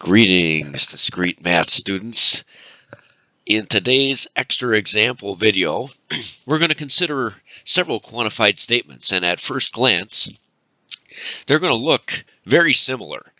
Greetings, discrete math students. In today's extra example video, we're going to consider several quantified statements, and at first glance, they're going to look very similar.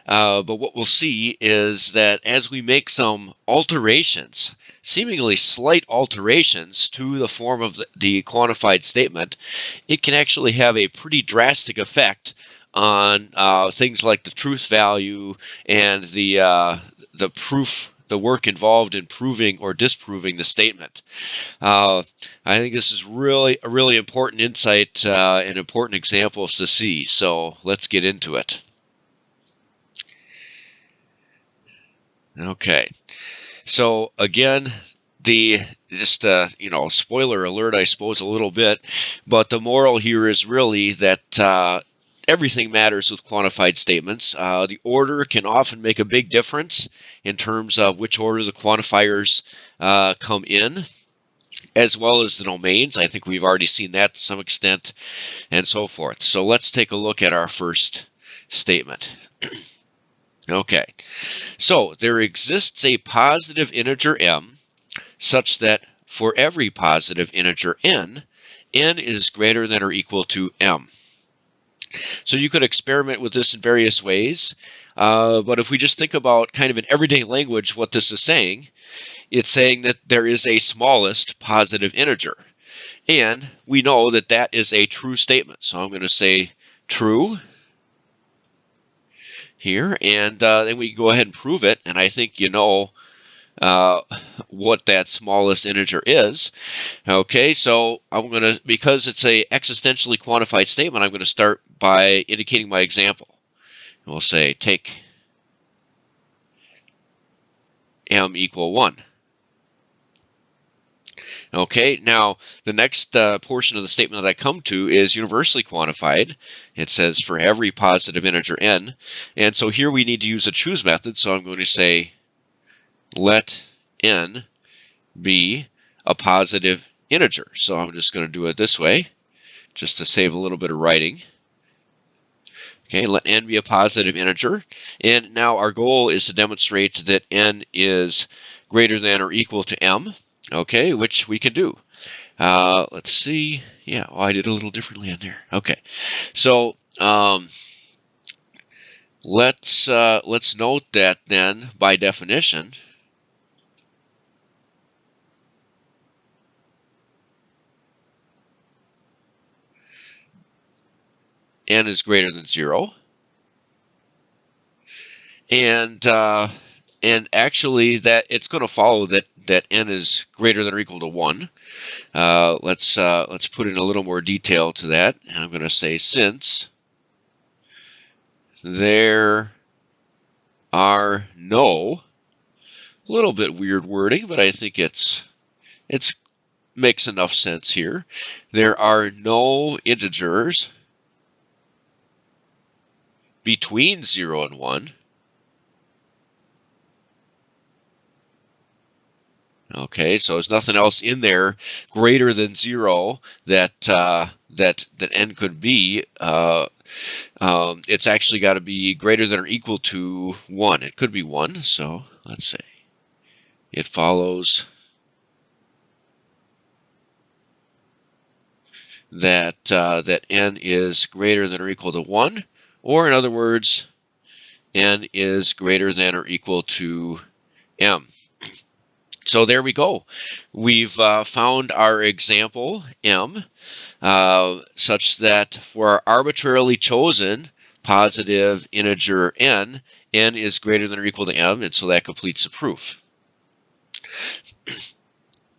But what we'll see is that as we make some alterations, seemingly slight alterations to the form of the quantified statement, it can actually have a pretty drastic effect on things like the truth value and the proof, the work involved in proving or disproving the statement. I think this is really a really important insight and important examples to see. So let's get into it. Okay, so again, spoiler alert, I suppose, a little bit, but the moral here is really that everything matters with quantified statements. The order can often make a big difference in terms of which order the quantifiers come in, as well as the domains. I think we've already seen that to some extent, and so forth. So let's take a look at our first statement. Okay, so there exists a positive integer m such that for every positive integer n is greater than or equal to m. So you could experiment with this in various ways, but if we just think about kind of in everyday language what this is saying, it's saying that there is a smallest positive integer. And we know that that is a true statement. So I'm going to say true here, and then we go ahead and prove it, and I think you know what that smallest integer is. Okay, so I'm going to, because it's a existentially quantified statement, I'm going to start by indicating my example. And we'll say take m equal 1. Okay, now the next portion of the statement that I come to is universally quantified. It says for every positive integer n. And so here we need to use a choose method. So I'm going to say let n be a positive integer. So I'm just going to do it this way, just to save a little bit of writing. Okay, let n be a positive integer. And now our goal is to demonstrate that n is greater than or equal to m. Okay, which we can do. Let's see. Yeah, I did a little differently in there. Okay, so let's note that then, by definition, n is greater than 0, and actually that it's going to follow that n is greater than or equal to 1. Let's put in a little more detail to that. And I'm going to say since there are no, a little bit weird wording, but I think it's makes enough sense here. There are no integers between 0 and 1. Okay, so there's nothing else in there greater than 0 that n could be. It's actually got to be greater than or equal to 1. It could be 1, so let's say it follows that that n is greater than or equal to 1, or in other words, n is greater than or equal to m. So there we go. We've found our example m, such that for our arbitrarily chosen positive integer n is greater than or equal to m, and so that completes the proof.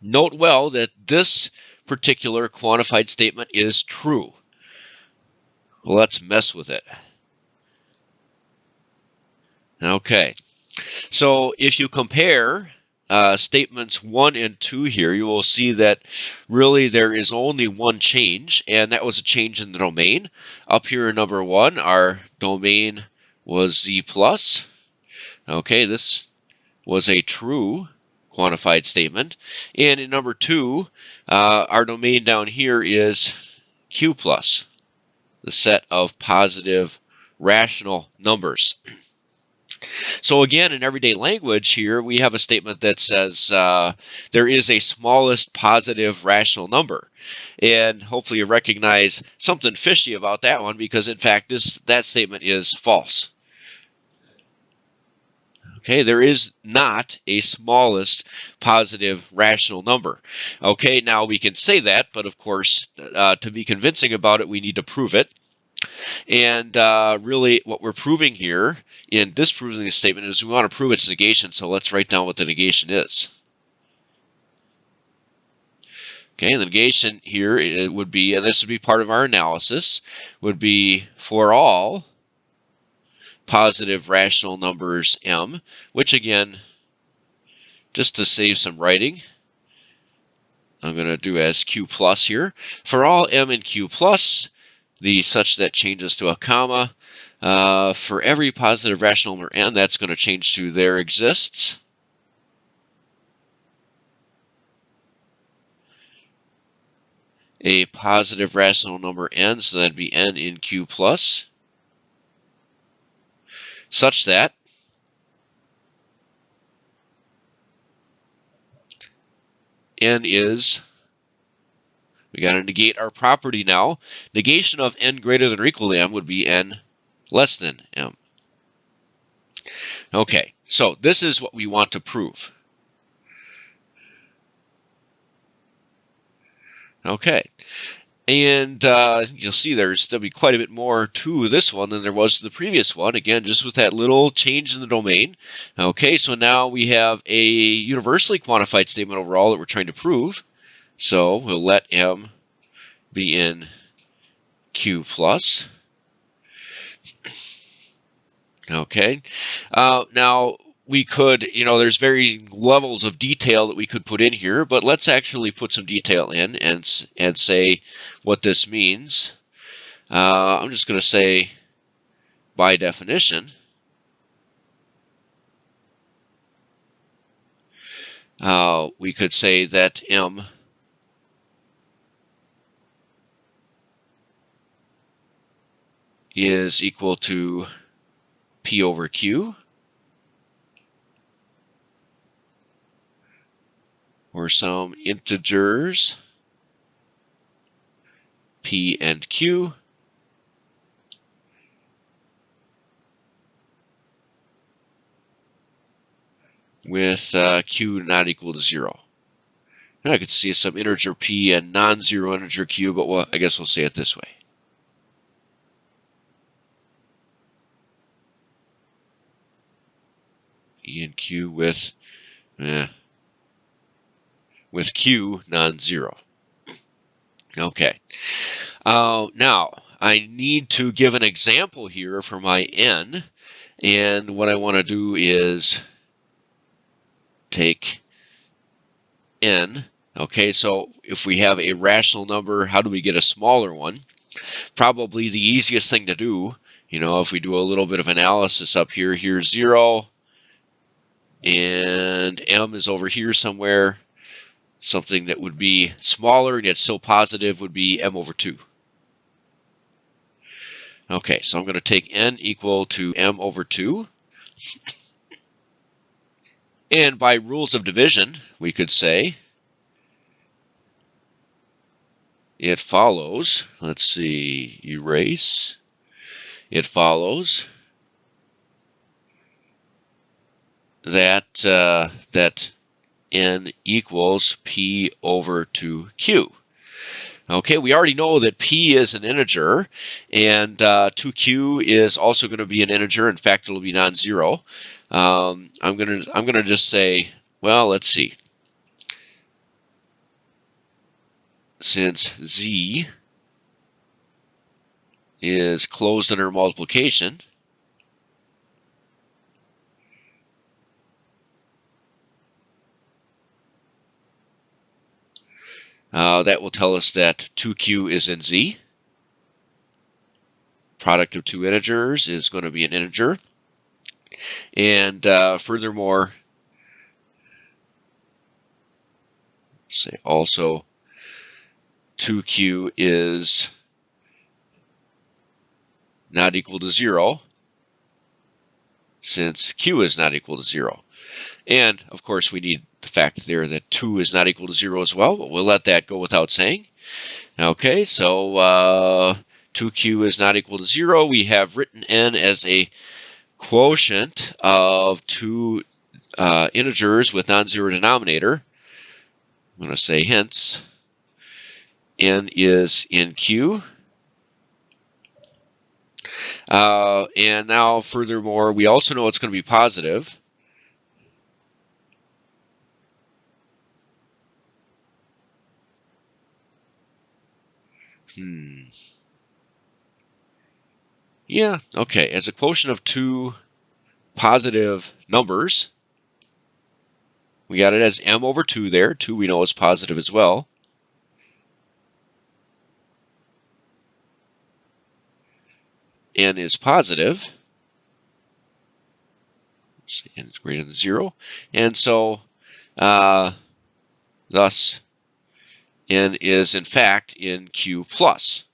Note well that this particular quantified statement is true. Let's mess with it. Okay, so if you compare statements 1 and 2 here, you will see that really there is only one change, and that was a change in the domain. Up here in number 1, our domain was z plus. Okay, this was a true quantified statement. And in number 2, our domain down here is q plus, the set of positive rational numbers. So again, in everyday language here, we have a statement that says there is a smallest positive rational number. And hopefully you recognize something fishy about that one, because in fact that statement is false. Okay, there is not a smallest positive rational number. Okay, now we can say that, but of course, to be convincing about it, we need to prove it. And really, what we're proving here in disproving the statement is we want to prove its negation, so let's write down what the negation is. Okay, the negation here it would be, and this would be part of our analysis, would be for all positive rational numbers m, which again, just to save some writing, I'm going to do as q plus here. For all m and q plus, the such that changes to a comma, for every positive rational number n, that's going to change to there exists a positive rational number n, so that'd be n in q plus, such that n is, we got to negate our property now. Negation of n greater than or equal to m would be n less than m. Okay, so this is what we want to prove. Okay, and you'll see there'll be quite a bit more to this one than there was to the previous one. Again, just with that little change in the domain. Okay, so now we have a universally quantified statement overall that we're trying to prove. So we'll let m be in q plus. Okay, now we could, there's varying levels of detail that we could put in here, but let's actually put some detail in and say what this means. I'm just going to say, by definition, we could say that m is equal to p over q, or some integers p and q, with q not equal to 0. And I could see some integer p and non-zero integer q, but I guess we'll say it this way. E and q with q non-zero. Okay. Now, I need to give an example here for my n, and what I want to do is take n. Okay, so if we have a rational number, how do we get a smaller one? Probably the easiest thing to do, if we do a little bit of analysis up here, here's 0, and m is over here somewhere. Something that would be smaller and yet still positive would be m over 2. Okay, so I'm going to take n equal to m over 2. And by rules of division, we could say it follows, let's see, erase. It follows that that n equals p over 2q. Okay, we already know that p is an integer, and 2q is also going to be an integer. In fact, it'll be non-zero. I'm gonna just say, well, let's see. Since z is closed under multiplication, that will tell us that 2q is in z. Product of two integers is going to be an integer. And furthermore, say also 2q is not equal to 0, since q is not equal to 0. And, of course, we need the fact there that 2 is not equal to 0 as well, but we'll let that go without saying. Okay, so 2q is not equal to 0. We have written n as a quotient of two integers with non-zero denominator. I'm going to say hence n is in q. And now, furthermore, we also know it's going to be positive. Yeah, okay. As a quotient of two positive numbers, we got it as m over 2 there. 2 we know is positive as well. N is positive. N is greater than 0. And so, thus, n is in fact in q plus,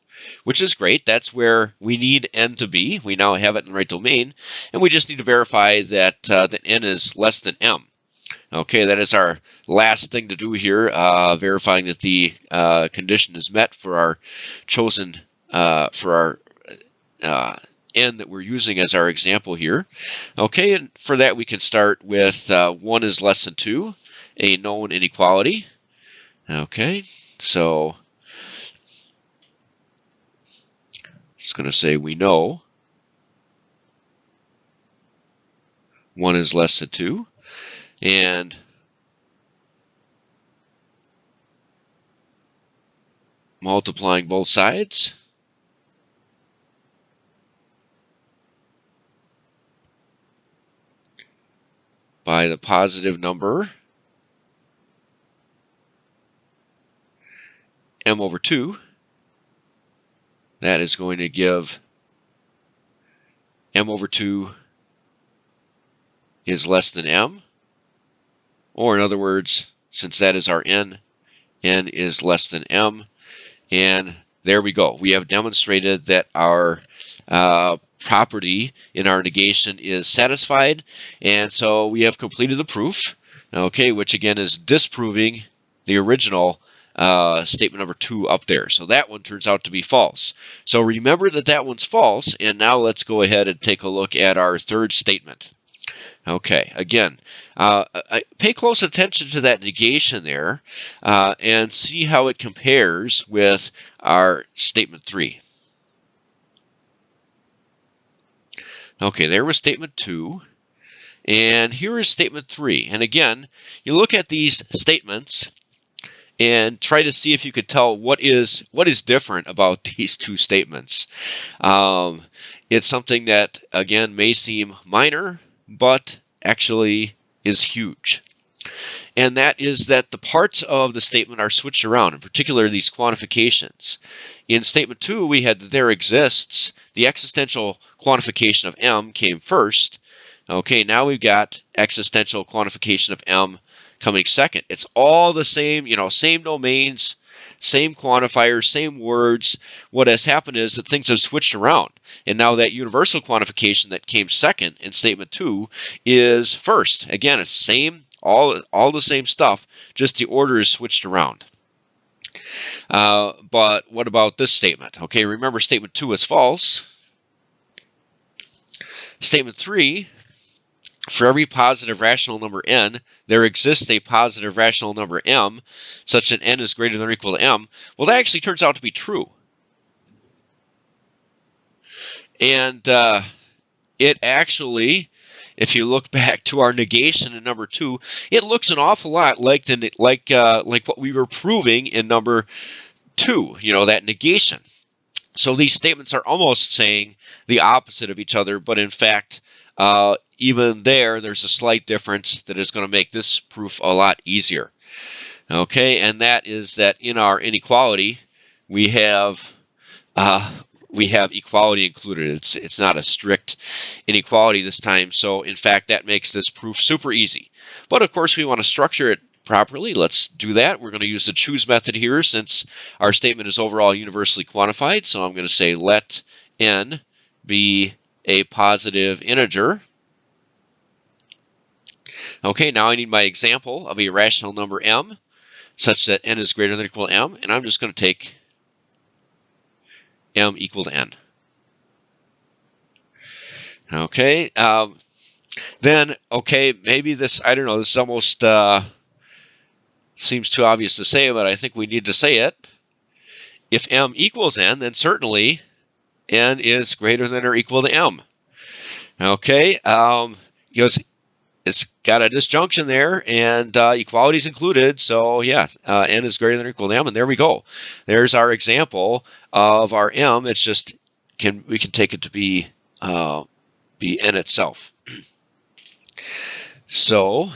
which is great. That's where we need n to be. We now have it in the right domain, and we just need to verify that, that n is less than m. Okay, that is our last thing to do here, verifying that the condition is met for our chosen, for our n that we're using as our example here. Okay, and for that we can start with 1 is less than 2, a known inequality. Okay, so just going to say we know 1 is less than 2, and multiplying both sides by the positive number m over 2, that is going to give m over 2 is less than m, or in other words, since that is our n is less than m, and there we go. We have demonstrated that our property in our negation is satisfied, and so we have completed the proof, okay, which again is disproving the original statement number 2 up there. So that one turns out to be false. So remember that that one's false, and now let's go ahead and take a look at our third statement. Okay, again, pay close attention to that negation there and see how it compares with our statement 3. Okay, there was statement 2, and here is statement 3. And again, you look at these statements and try to see if you could tell what is different about these two statements. It's something that, again, may seem minor, but actually is huge. And that is that the parts of the statement are switched around, in particular these quantifications. In statement 2, we had that there exists, the existential quantification of m came first. Okay, now we've got existential quantification of m coming second. It's all the same, same domains, same quantifiers, same words. What has happened is that things have switched around. And now that universal quantification that came second in statement 2 is first. Again, it's same, all the same stuff, just the order is switched around. But what about this statement? Okay, remember statement 2 is false. Statement 3, for every positive rational number n, there exists a positive rational number m, such that n is greater than or equal to m. Well, that actually turns out to be true. And it actually, if you look back to our negation in number 2, it looks an awful lot like what we were proving in number 2, that negation. So these statements are almost saying the opposite of each other, but in fact, even there's a slight difference that is going to make this proof a lot easier. Okay, and that is that in our inequality, we have equality included. It's not a strict inequality this time, so in fact that makes this proof super easy. But of course we want to structure it properly. Let's do that. We're going to use the choose method here since our statement is overall universally quantified. So I'm going to say let n be a positive integer. Okay, now I need my example of a rational number m such that n is greater than or equal to m, and I'm just going to take m equal to n. Okay, then, okay, maybe this, I don't know, this almost seems too obvious to say, but I think we need to say it. If m equals n, then certainly n is greater than or equal to m. Okay, because it's got a disjunction there, and equality is included, so yeah, n is greater than or equal to m, and there we go. There's our example of our m. It's just, we can take it to be n itself. So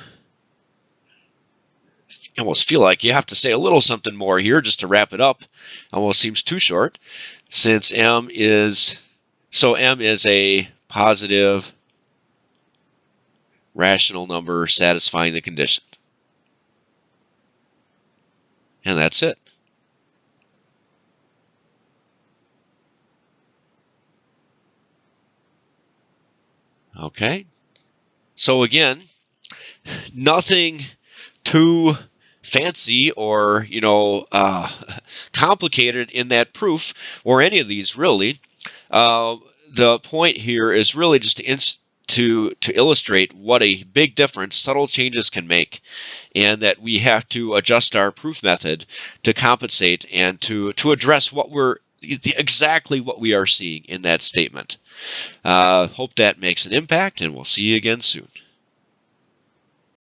you almost feel like you have to say a little something more here just to wrap it up. Almost seems too short, since m is a positive rational number satisfying the condition. And that's it. Okay. So again, nothing too fancy or, complicated in that proof or any of these really. The point here is really just to illustrate what a big difference subtle changes can make, and that we have to adjust our proof method to compensate and to address exactly what we are seeing in that statement. Hope that makes an impact, and we'll see you again soon.